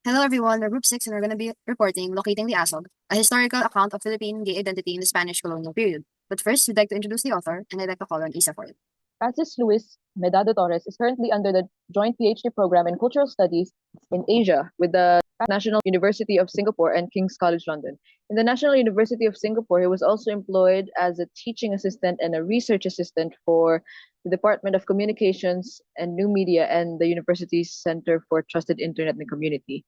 Hello everyone, we're Group 6 and we're going to be reporting Locating the Asog, a historical account of Philippine gay identity in the Spanish colonial period. But first, we'd like to introduce the author, and I'd like to call on Isa for it. Francis Luis Medado Torres is currently under the joint PhD program in Cultural Studies in Asia with the National University of Singapore and King's College London. In the National University of Singapore, he was also employed as a teaching assistant and a research assistant for the Department of Communications and New Media and the university's Center for Trusted Internet and Community.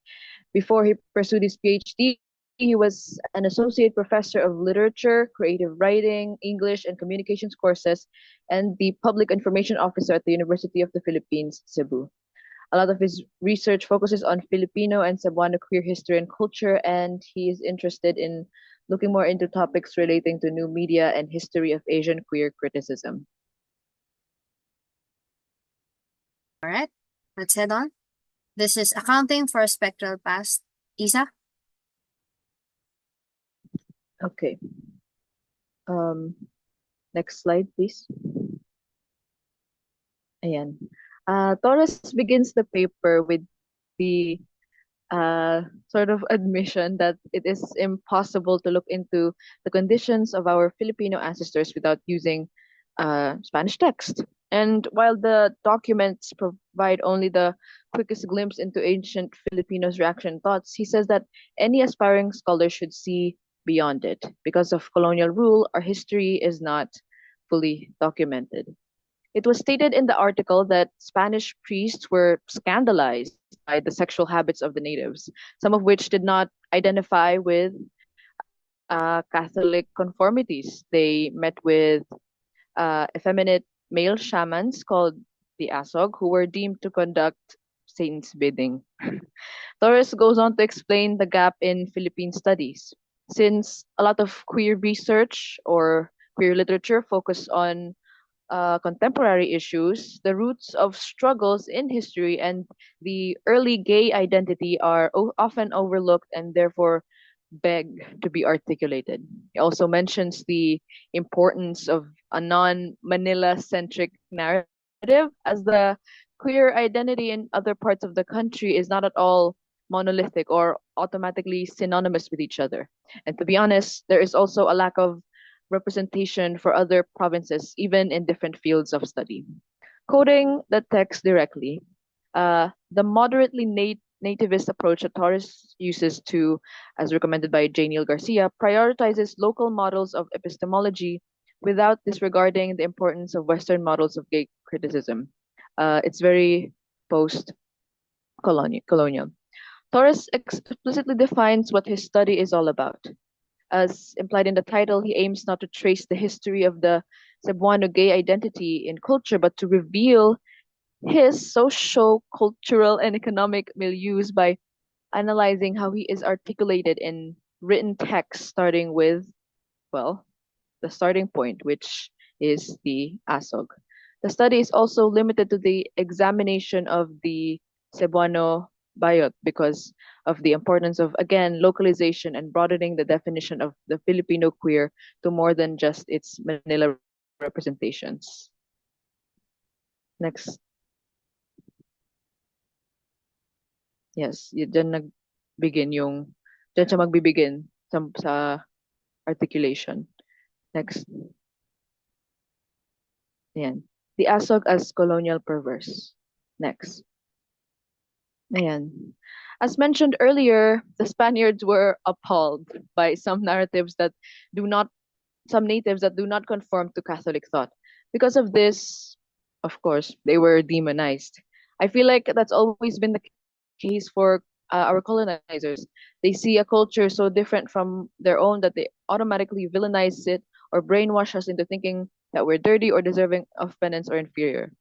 Before he pursued his PhD, he was an associate professor of literature, creative writing, English, and communications courses, and the public information officer at the University of the Philippines, Cebu. A lot of his research focuses on Filipino and Cebuano queer history and culture, and he is interested in looking more into topics relating to new media and history of Asian queer criticism. All right, let's head on. This is Accounting for a Spectral Past. Isa? Okay. Next slide, please. Ayan. Torres begins the paper with the sort of admission that it is impossible to look into the conditions of our Filipino ancestors without using Spanish text. And while the documents provide only the quickest glimpse into ancient Filipinos' reaction thoughts, he says that any aspiring scholar should see beyond it. Because of colonial rule, our history is not fully documented. It was stated in the article that Spanish priests were scandalized by the sexual habits of the natives, some of which did not identify with Catholic conformities. They met with effeminate male shamans called the asog, who were deemed to conduct saints' bidding. Torres goes on to explain the gap in Philippine studies. Since a lot of queer research or queer literature focus on contemporary issues, the roots of struggles in history and the early gay identity are often overlooked and therefore beg to be articulated. He also mentions the importance of a non Manila centric narrative, as the queer identity in other parts of the country is not at all monolithic or automatically synonymous with each other. And to be honest, there is also a lack of representation for other provinces, even in different fields of study. Quoting the text directly, the moderately nativist approach that Torres uses to, as recommended by J. Neil Garcia, prioritizes local models of epistemology without disregarding the importance of Western models of gay criticism. It's very post-colonial. Torres explicitly defines what his study is all about. As implied in the title, he aims not to trace the history of the Cebuano gay identity in culture, but to reveal his socio-cultural and economic milieux by analyzing how he is articulated in written text, starting with, well, the starting point, which is the asog. The study is also limited to the examination of the Cebuano bayot because of the importance of, again, localization and broadening the definition of the Filipino queer to more than just its Manila representations. Next. Yes, dyan nagbigin yung, dyan siya magbibigin sa articulation. Next. Ayan. The asog as colonial perverse. Next. Ayan. As mentioned earlier, the Spaniards were appalled by some narratives that do not, some natives that do not conform to Catholic thought. Because of this, of course, they were demonized. I feel like that's always been the case for our colonizers. They see a culture so different from their own that they automatically villainize it or brainwash us into thinking that we're dirty or deserving of penance or inferior.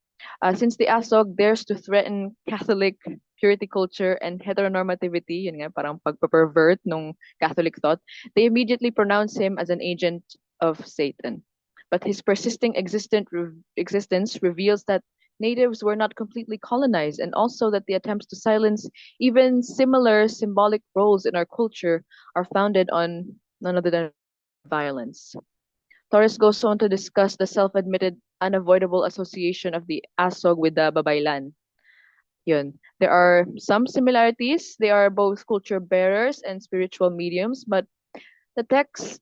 Since the ASOG dares to threaten Catholic purity culture and heteronormativity, yun nga, parang pagpapervert nung Catholic thought, they immediately pronounce him as an agent of Satan. But his persisting existence reveals that natives were not completely colonized, and also that the attempts to silence even similar symbolic roles in our culture are founded on none other than violence. Torres goes on to discuss the self-admitted unavoidable association of the asog with the babaylan. Yun. There are some similarities. They are both culture bearers and spiritual mediums, but the text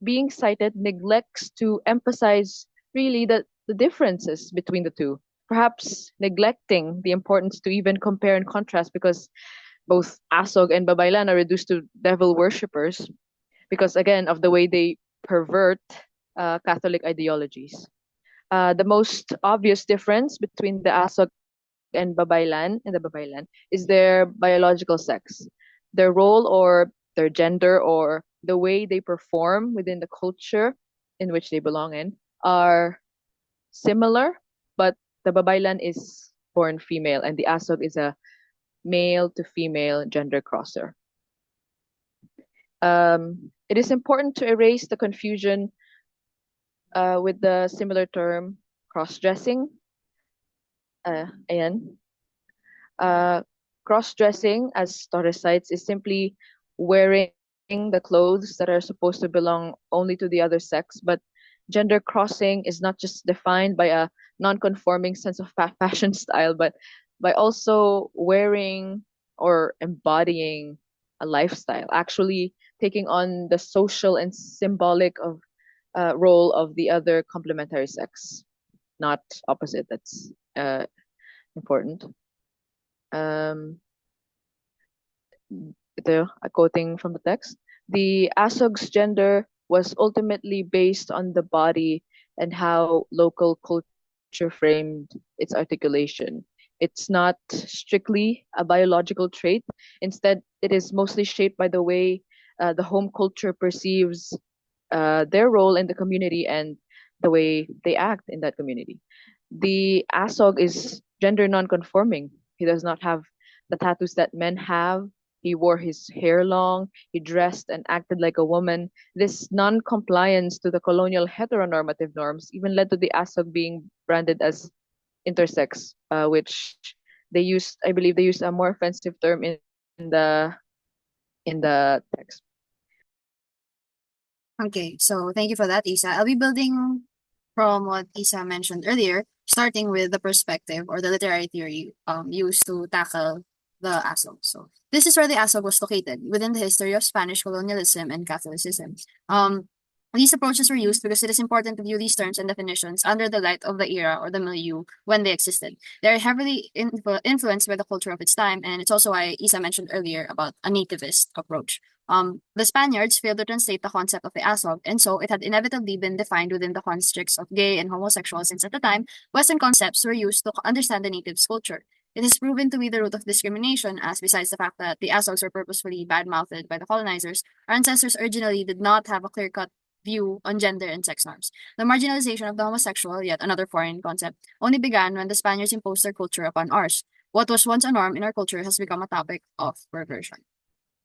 being cited neglects to emphasize really the differences between the two, perhaps neglecting the importance to even compare and contrast because both Asog and Babaylan are reduced to devil worshippers because, again, of the way they pervert Catholic ideologies. The most obvious difference between the Asog and the Babaylan is their biological sex. Their role or their gender or the way they perform within the culture in which they belong in are similar, but the Babaylan is born female and the Asog is a male to female gender crosser. It is important to erase the confusion with the similar term cross-dressing. Ayan. Uh, Cross-dressing, as Torres cites, is simply wearing the clothes that are supposed to belong only to the other sex, but gender crossing is not just defined by a non-conforming sense of fashion style, but by also wearing or embodying a lifestyle, actually taking on the social and symbolic of role of the other complementary sex, not opposite. That's important. Um, Quoting from the text, the Asog's gender was ultimately based on the body and how local culture framed its articulation. It's not strictly a biological trait. Instead, it is mostly shaped by the way the home culture perceives their role in the community and the way they act in that community. The Asog is gender non-conforming. He does not have the tattoos that men have. He wore his hair long. He dressed and acted like a woman. This non-compliance to the colonial heteronormative norms even led to the Asog being branded as intersex, which they used. I believe they used a more offensive term in the text. Okay, so thank you for that, Isa. I'll be building from what Isa mentioned earlier, starting with the perspective or the literary theory used to tackle the ASOG. So this is where the ASOG was located within the history of Spanish colonialism and Catholicism. These approaches were used because it is important to view these terms and definitions under the light of the era or the milieu when they existed. They are heavily influenced by the culture of its time, and it's also why Isa mentioned earlier about a nativist approach. The Spaniards failed to translate the concept of the asog, and so it had inevitably been defined within the constructs of gay and homosexual since at the time, Western concepts were used to understand the natives' culture. It has proven to be the root of discrimination, as besides the fact that the asogs were purposefully bad-mouthed by the colonizers, our ancestors originally did not have a clear-cut view on gender and sex norms. The marginalization of the homosexual, yet another foreign concept, only began when the Spaniards imposed their culture upon ours. What was once a norm in our culture has become a topic of perversion.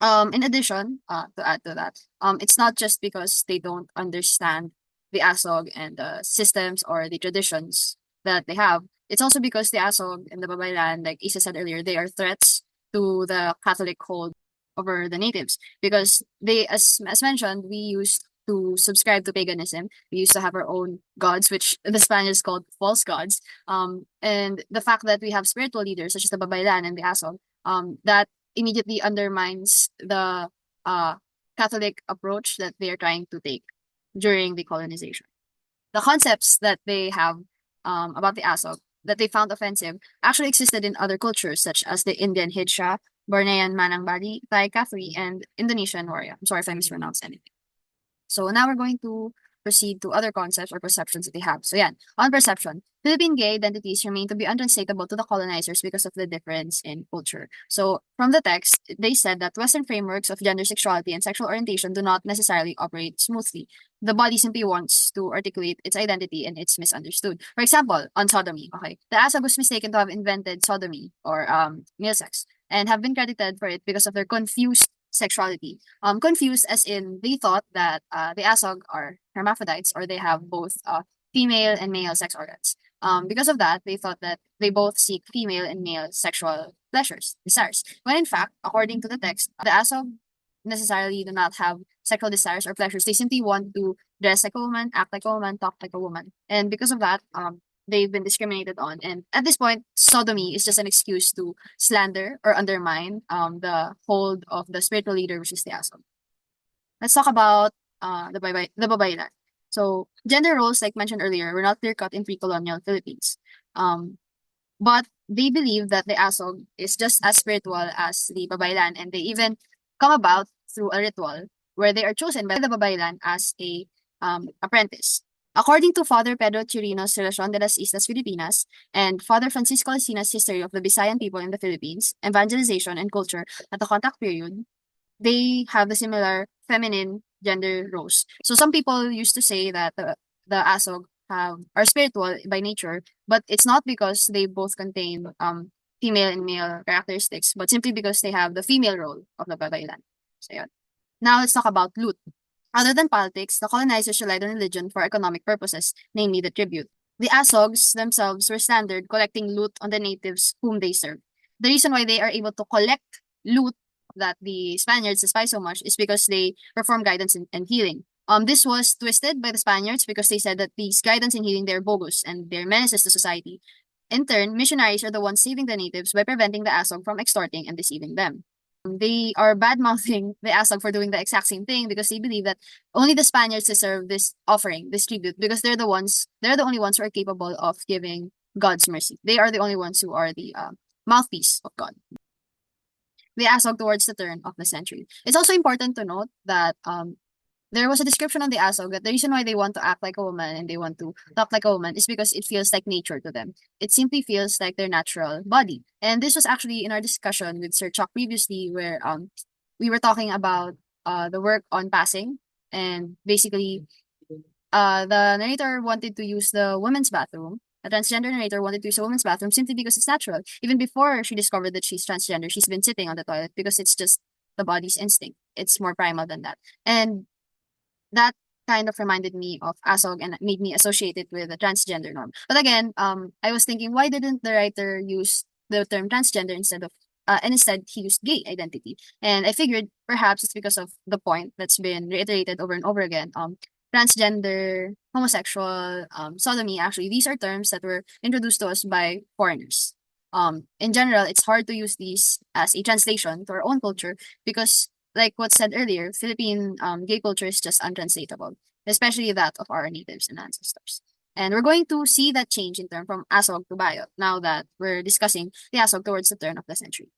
In addition, to add to that, it's not just because they don't understand the ASOG and the systems or the traditions that they have. It's also because the ASOG and the Babaylan, like Isa said earlier, they are threats to the Catholic hold over the natives because they, as mentioned, we used to subscribe to paganism. We used to have our own gods, which the Spaniards called false gods. And the fact that we have spiritual leaders such as the Babaylan and the ASOG, that immediately undermines the uh, Catholic approach that they are trying to take during the colonization. The concepts that they have about the Asog that they found offensive actually existed in other cultures, such as the Indian Hidsha, Bornean Manangbari, Thai Kathri, and Indonesian Warrior. I'm sorry if I mispronounced anything. So now we're going to proceed to other concepts or perceptions that they have. So yeah, on perception, Philippine gay identities remain to be untranslatable to the colonizers because of the difference in culture. So from the text, they said that Western frameworks of gender sexuality and sexual orientation do not necessarily operate smoothly. The body simply wants to articulate its identity and it's misunderstood. For example, on sodomy, okay, the ASAG was mistaken to have invented sodomy or male sex and have been credited for it because of their confused sexuality. Confused as in they thought that the ASOG are hermaphrodites or they have both female and male sex organs. Because of that, they thought that they both seek female and male sexual pleasures, desires. When in fact, according to the text, the ASOG necessarily do not have sexual desires or pleasures. They simply want to dress like a woman, act like a woman, talk like a woman. And because of that, they've been discriminated on. And at this point, sodomy is just an excuse to slander or undermine the hold of the spiritual leader, which is the asog. Let's talk about the babaylan. So gender roles, like mentioned earlier, were not clear cut in pre-colonial Philippines. Um, but they believe that the asog is just as spiritual as the babaylan, and they even come about through a ritual where they are chosen by the babaylan as a apprentice. According to Father Pedro Chirino's Relacion de las Islas Filipinas and Father Francisco Alcina's History of the Visayan People in the Philippines, Evangelization and Culture at the Contact Period, they have the similar feminine gender roles. So some people used to say that the asog are spiritual by nature, but it's not because they both contain female and male characteristics, but simply because they have the female role of the babaylan. So yun. Now let's talk about loot. Other than politics, the colonizers relied on religion for economic purposes, namely the tribute. The asogs themselves were standard collecting loot on the natives whom they served. The reason why they are able to collect loot that the Spaniards despise so much is because they perform guidance and healing. This was twisted by the Spaniards because they said that these guidance and healing they're bogus and they're menaces to society. In turn, missionaries are the ones saving the natives by preventing the Asog from extorting and deceiving them. They are bad mouthing the Asog for doing the exact same thing because they believe that only the Spaniards deserve this offering, this tribute, because they're the only ones who are capable of giving God's mercy. They are the only ones who are the mouthpiece of God. The Asog towards the turn of the century. It's also important to note that there was a description on the ASOG that the reason why they want to act like a woman and they want to talk like a woman is because it feels like nature to them. It simply feels like their natural body. And this was actually in our discussion with Sir Chuck previously, where we were talking about the work on passing, and basically the narrator wanted to use the women's bathroom. A transgender narrator wanted to use a women's bathroom simply because it's natural. Even before she discovered that she's transgender, she's been sitting on the toilet because it's just the body's instinct. It's more primal than that. And that kind of reminded me of ASOG and made me associate it with a transgender norm. But again, I was thinking, why didn't the writer use the term transgender and instead he used gay identity? And I figured perhaps it's because of the point that's been reiterated over and over again. Transgender, homosexual, sodomy, actually, these are terms that were introduced to us by foreigners. In general, it's hard to use these as a translation to our own culture because like what said earlier, Philippine gay culture is just untranslatable, especially that of our natives and ancestors. And we're going to see that change in term from asog to bayot now that we're discussing the asog towards the turn of the century.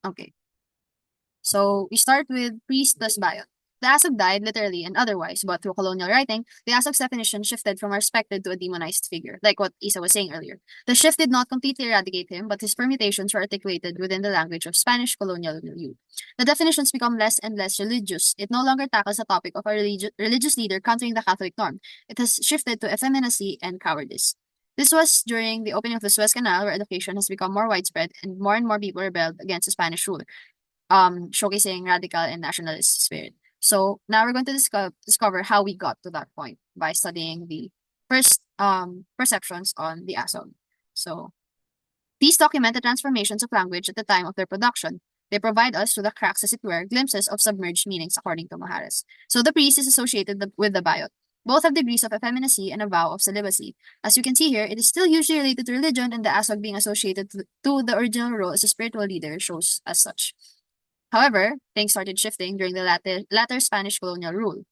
Okay, so we start with priest plus bayot. The Asog died literally and otherwise, but through colonial writing, the Asog's definition shifted from a respected to a demonized figure, like what Isa was saying earlier. The shift did not completely eradicate him, but his permutations were articulated within the language of Spanish colonial milieu. The definitions become less and less religious. It no longer tackles the topic of a religious leader countering the Catholic norm. It has shifted to effeminacy and cowardice. This was during the opening of the Suez Canal, where education has become more widespread and more people rebelled against the Spanish rule, showcasing radical and nationalist spirit. So now we're going to discover how we got to that point by studying the first perceptions on the ASOG. So these document the transformations of language at the time of their production. They provide us, through the cracks as it were, glimpses of submerged meanings according to Maharas. So the priest is associated with the biot. Both have degrees of effeminacy and a vow of celibacy. As you can see here, it is still usually related to religion, and the ASOG being associated to the original role as a spiritual leader shows as such. However, things started shifting during the latter Spanish colonial rule.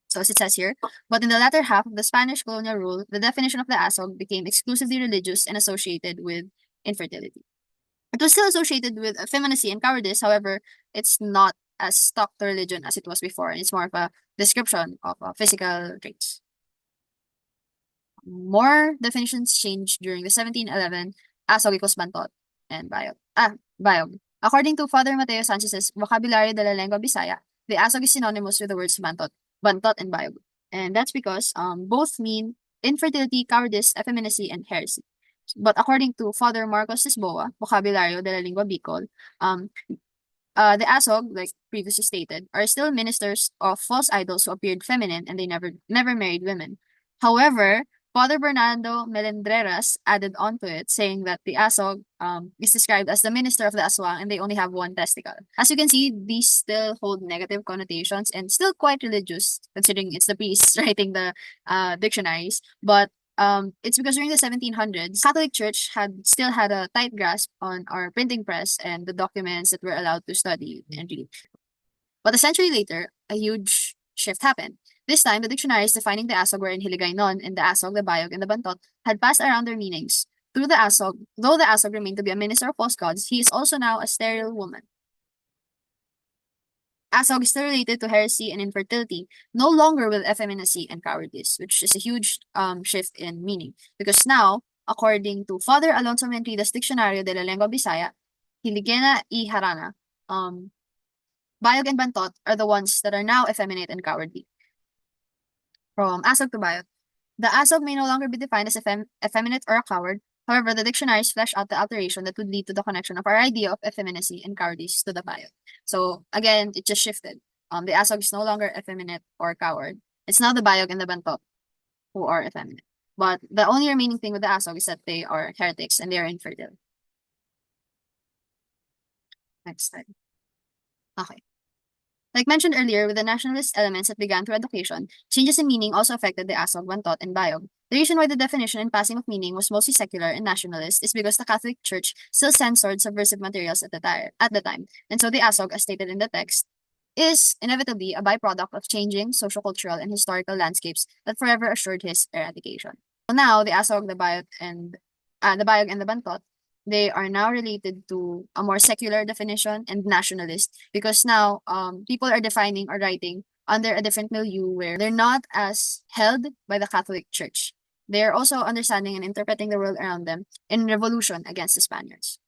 So as it says here, but in the latter half of the Spanish colonial rule, the definition of the ASOG became exclusively religious and associated with infertility. It was still associated with effeminacy and cowardice, however, it's not as stuck to religion as it was before, and it's more of a description of physical traits. More definitions changed during the 1711 ASOG equals bantot and biog. According to Father Mateo Sanchez's Vocabulario de la Lengua Bisaya, the asog is synonymous with the words bantot and bayog. And that's because both mean infertility, cowardice, effeminacy, and heresy. But according to Father Marcos Lisboa, Vocabulario de la Lengua Bicol, the asog, like previously stated, are still ministers of false idols who appeared feminine and they never married women. However, Father Bernardo Melendreras added on to it, saying that the asog is described as the minister of the aswang and they only have one testicle. As you can see, these still hold negative connotations and still quite religious, considering it's the priests writing the dictionaries. But it's because during the 1700s, Catholic Church had still had a tight grasp on our printing press and the documents that we're allowed to study and read. But a century later, a huge shift happened. This time, the dictionaries defining the asog were in Hiligaynon, and the asog, the bayog, and the bantot had passed around their meanings. Through the asog, though the asog remained to be a minister of false gods, he is also now a sterile woman. Asog is still related to heresy and infertility, no longer with effeminacy and cowardice, which is a huge shift in meaning. Because now, according to Father Alonso Mentrida's Diccionario de la Lengua Bisaya, Hiligena y Harana, bayog and bantot are the ones that are now effeminate and cowardly. From asog to bayot. The asog may no longer be defined as effeminate or a coward. However, the dictionaries flesh out the alteration that would lead to the connection of our idea of effeminacy and cowardice to the bayot. So again, it just shifted. The asog is no longer effeminate or coward. It's now the bayog and the bantot who are effeminate. But the only remaining thing with the asog is that they are heretics and they are infertile. Next slide. Okay. Like mentioned earlier, with the nationalist elements that began through education, changes in meaning also affected the asog, bantot, and bayog. The reason why the definition and passing of meaning was mostly secular and nationalist is because the Catholic Church still censored subversive materials at the time. And so the asog, as stated in the text, is inevitably a byproduct of changing social, cultural, and historical landscapes that forever assured his eradication. So now, the asog, the bayog, and the bantot, they are now related to a more secular definition and nationalist because now people are defining or writing under a different milieu where they're not as held by the Catholic Church. They're also understanding and interpreting the world around them in revolution against the Spaniards.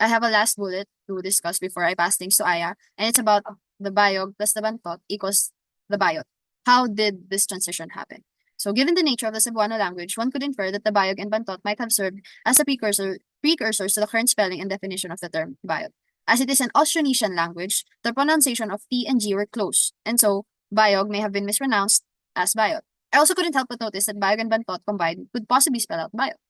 I have a last bullet to discuss before I pass things to Aya, and it's about the bayog plus the bantot equals the bayot. How did this transition happen? So, given the nature of the Cebuano language, one could infer that the bayog and bantot might have served as a precursors to the current spelling and definition of the term bayot. As it is an Austronesian language, the pronunciation of T and G were close, and so bayog may have been mispronounced as bayot. I also couldn't help but notice that bayog and bantot combined could possibly spell out bayot.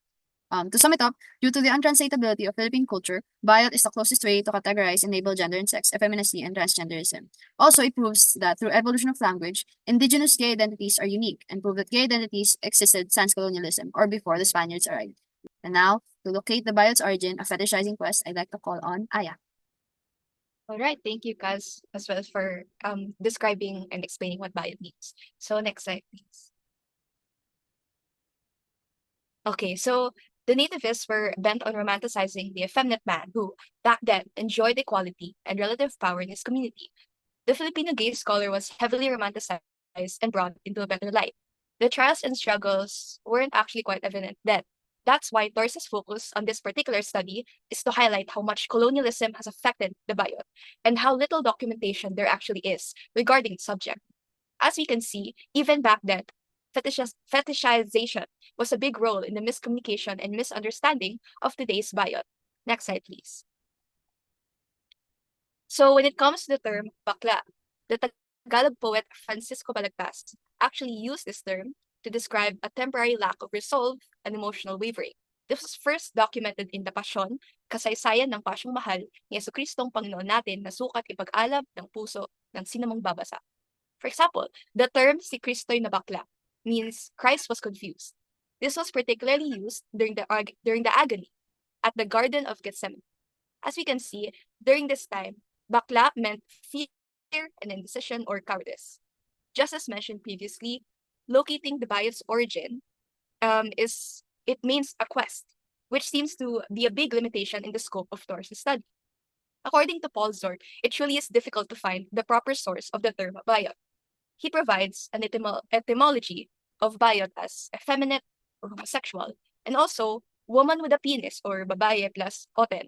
To sum it up, due to the untranslatability of Philippine culture, bayot is the closest way to categorize and label gender and sex, effeminacy, and transgenderism. Also, it proves that through evolution of language, indigenous gay identities are unique and prove that gay identities existed since colonialism or before the Spaniards arrived. And now, to locate the bayot's origin, a fetishizing quest, I'd like to call on Aya. All right, thank you, Kaz, as well for describing and explaining what bayot means. So next slide, please. Okay, so the nativists were bent on romanticizing the effeminate man who, back then, enjoyed equality and relative power in his community. The Filipino gay scholar was heavily romanticized and brought into a better light. The trials and struggles weren't actually quite evident then. That's why Torres' focus on this particular study is to highlight how much colonialism has affected the bayot and how little documentation there actually is regarding the subject. As we can see, even back then, fetishization was a big role in the miscommunication and misunderstanding of today's bayot. Next slide, please. So when it comes to the term bakla, the Tagalog poet Francisco Balagtas actually used this term to describe a temporary lack of resolve and emotional wavering. This was first documented in the Pasyon, kasaysayan ng pasyong mahal ni Jesucristong Panginoon natin na sukat ipag-alab ng puso ng sinumang babasa. For example, the term si Kristo'y nabakla means Christ was confused. This was particularly used during the agony at the Garden of Gethsemane. As we can see, during this time, bakla meant fear and indecision or cowardice. Just as mentioned previously, locating the bayot's origin it means a quest, which seems to be a big limitation in the scope of Torres' study. According to Paul Zorc, it truly is difficult to find the proper source of the term bayot. He provides an etymology of bayot as effeminate or homosexual, and also woman with a penis or babae plus oten.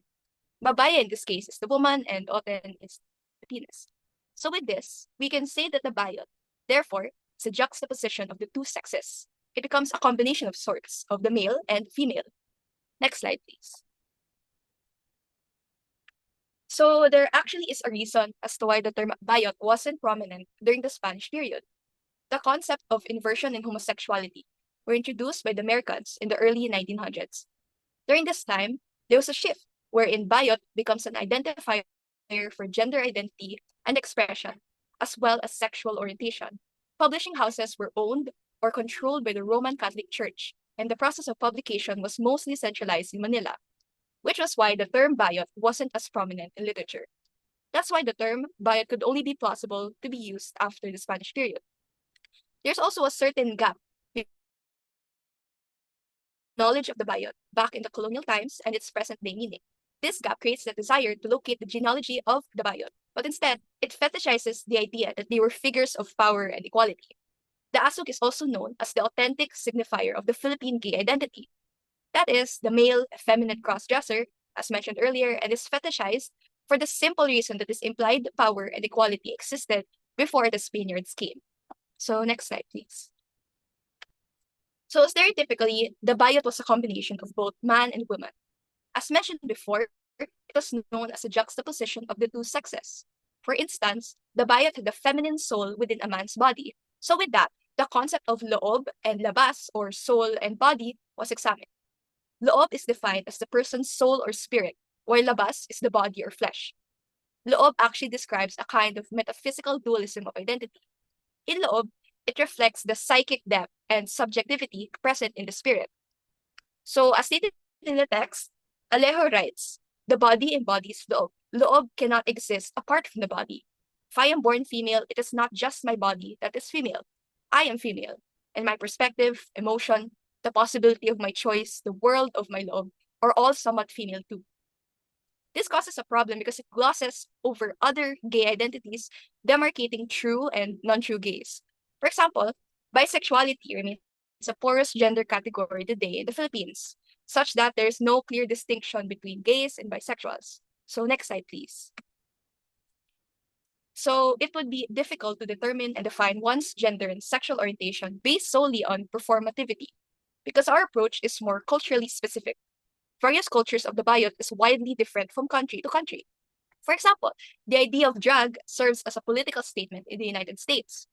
Babae in this case is the woman and oten is the penis. So with this, we can say that the bayot, therefore, is a juxtaposition of the two sexes. It becomes a combination of sorts of the male and female. Next slide, please. So there actually is a reason as to why the term bayot wasn't prominent during the Spanish period. The concept of inversion in homosexuality were introduced by the Americans in the early 1900s. During this time, there was a shift wherein bayot becomes an identifier for gender identity and expression, as well as sexual orientation. Publishing houses were owned or controlled by the Roman Catholic Church, and the process of publication was mostly centralized in Manila, which was why the term bayot wasn't as prominent in literature. That's why the term bayot could only be plausible to be used after the Spanish period. There's also a certain gap knowledge of the bayot back in the colonial times and its present day meaning. This gap creates the desire to locate the genealogy of the bayot, but instead, it fetishizes the idea that they were figures of power and equality. The asog is also known as the authentic signifier of the Philippine gay identity. That is, the male, effeminate cross-dresser, as mentioned earlier, and is fetishized for the simple reason that this implied power and equality existed before the Spaniards came. So next slide, please. So stereotypically, the bayot was a combination of both man and woman. As mentioned before, it was known as a juxtaposition of the two sexes. For instance, the bayot had the feminine soul within a man's body. So with that, the concept of loob and labas, or soul and body, was examined. Loob is defined as the person's soul or spirit, while labas is the body or flesh. Loob actually describes a kind of metaphysical dualism of identity. In loob, it reflects the psychic depth and subjectivity present in the spirit. So, as stated in the text, Alejo writes, the body embodies loob. Loob cannot exist apart from the body. If I am born female, it is not just my body that is female. I am female, and my perspective, emotion, the possibility of my choice, the world of my loob, are all somewhat female too. This causes a problem because it glosses over other gay identities, demarcating true and non-true gays. For example, bisexuality remains a porous gender category today in the Philippines, such that there's no clear distinction between gays and bisexuals. So next slide, please. So it would be difficult to determine and define one's gender and sexual orientation based solely on performativity, because our approach is more culturally specific. Various cultures of the bayot is widely different from country to country. For example, the idea of drag serves as a political statement in the United States.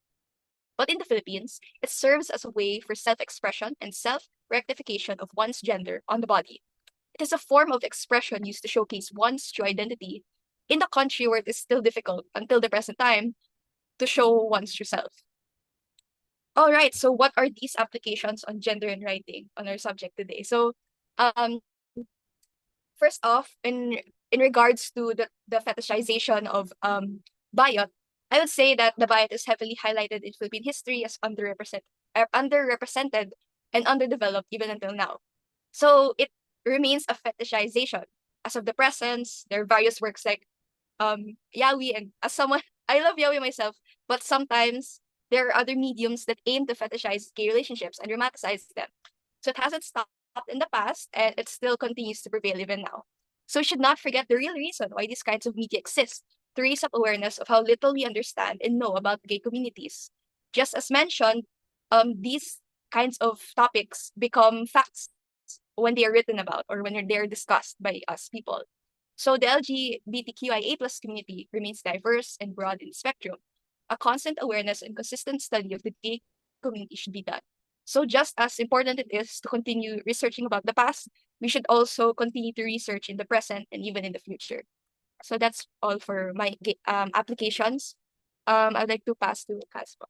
But in the Philippines, it serves as a way for self-expression and self-rectification of one's gender on the body. It is a form of expression used to showcase one's true identity in the country where it is still difficult until the present time to show one's true self. All right, so what are these applications on gender and writing on our subject today? So, um, first off, in regards to the fetishization of bayot, I would say that the bayot is heavily highlighted in Philippine history as underrepresented and underdeveloped even until now. So it remains a fetishization. As of the presence, there are various works like yaoi, and as someone I love yaoi myself, but sometimes there are other mediums that aim to fetishize gay relationships and romanticize them. So it hasn't stopped in the past, and it still continues to prevail even now. So we should not forget the real reason why these kinds of media exist, to raise up awareness of how little we understand and know about gay communities. Just as mentioned, these kinds of topics become facts when they are written about or when they're discussed by us people. So the LGBTQIA plus community remains diverse and broad in spectrum. A constant awareness and consistent study of the gay community should be done. So just as important it is to continue researching about the past, we should also continue to research in the present and even in the future. So that's all for my applications. I'd like to pass to Caspa.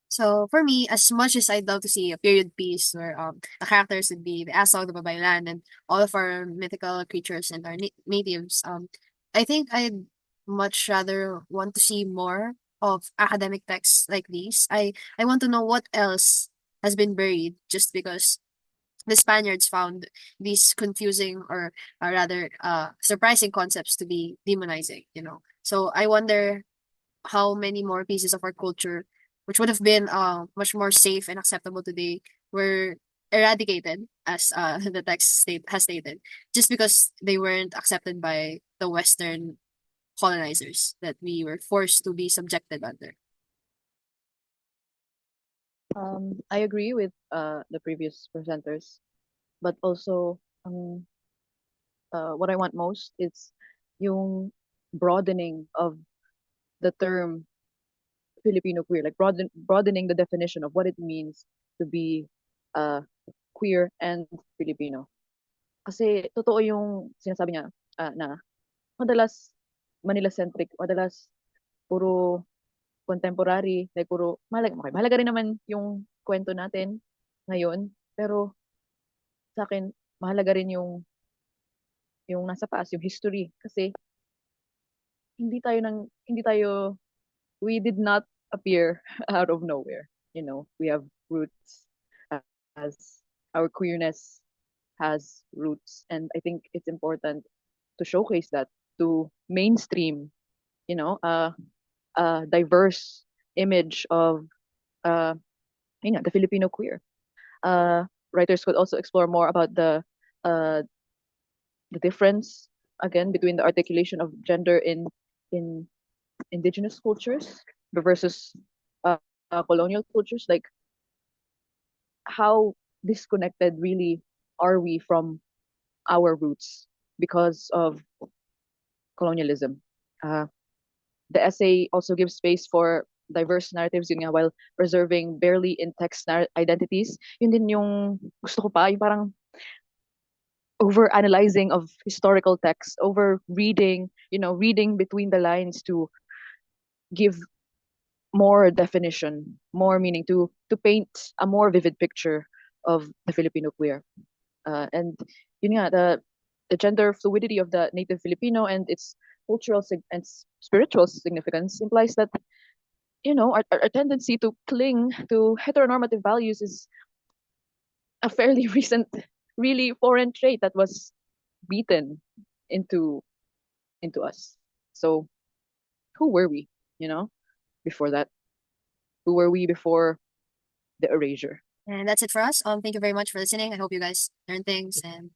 So for me, as much as I'd love to see a period piece where the characters would be the asog, the babaylan, and all of our mythical creatures and our natives, I think I'd much rather want to see more of academic texts like these. I want to know what else has been buried just because the Spaniards found these confusing or rather surprising concepts to be demonizing, you know. So I wonder how many more pieces of our culture, which would have been much more safe and acceptable today, were eradicated, as the has stated, just because they weren't accepted by the Western colonizers that we were forced to be subjected under. I agree with the previous presenters, but also what I want most is yung broadening of the term Filipino queer, like broadening the definition of what it means to be uh, queer and Filipino. Kasi totoo yung sinasabi niya na madalas Manila-centric, madalas puro contemporary, like puro okay, mahalaga rin naman yung kwento natin ngayon, pero sa akin mahalaga rin yung nasa past, yung history kasi hindi tayo we did not appear out of nowhere. You know, we have roots as our queerness has roots, and I think it's important to showcase that, to mainstream, you know, a diverse image of uh, the Filipino queer. Writers could also explore more about uh, the difference again between the articulation of gender in indigenous cultures versus colonial cultures, like how disconnected really are we from our roots because of colonialism. Uh, the essay also gives space for diverse narratives yun nga, while preserving barely in text identities. Yun din yung gusto ko pa, yung parang over analyzing of historical texts, over reading, reading between the lines to give more definition, more meaning, to paint a more vivid picture of the Filipino queer. And yun nga, the gender fluidity of the native Filipino and its cultural and spiritual significance implies that, our tendency to cling to heteronormative values is a fairly recent, really foreign trait that was beaten into us. So who were we, before that? Who were we before the erasure? And that's it for us. Thank you very much for listening. I hope you guys learned things and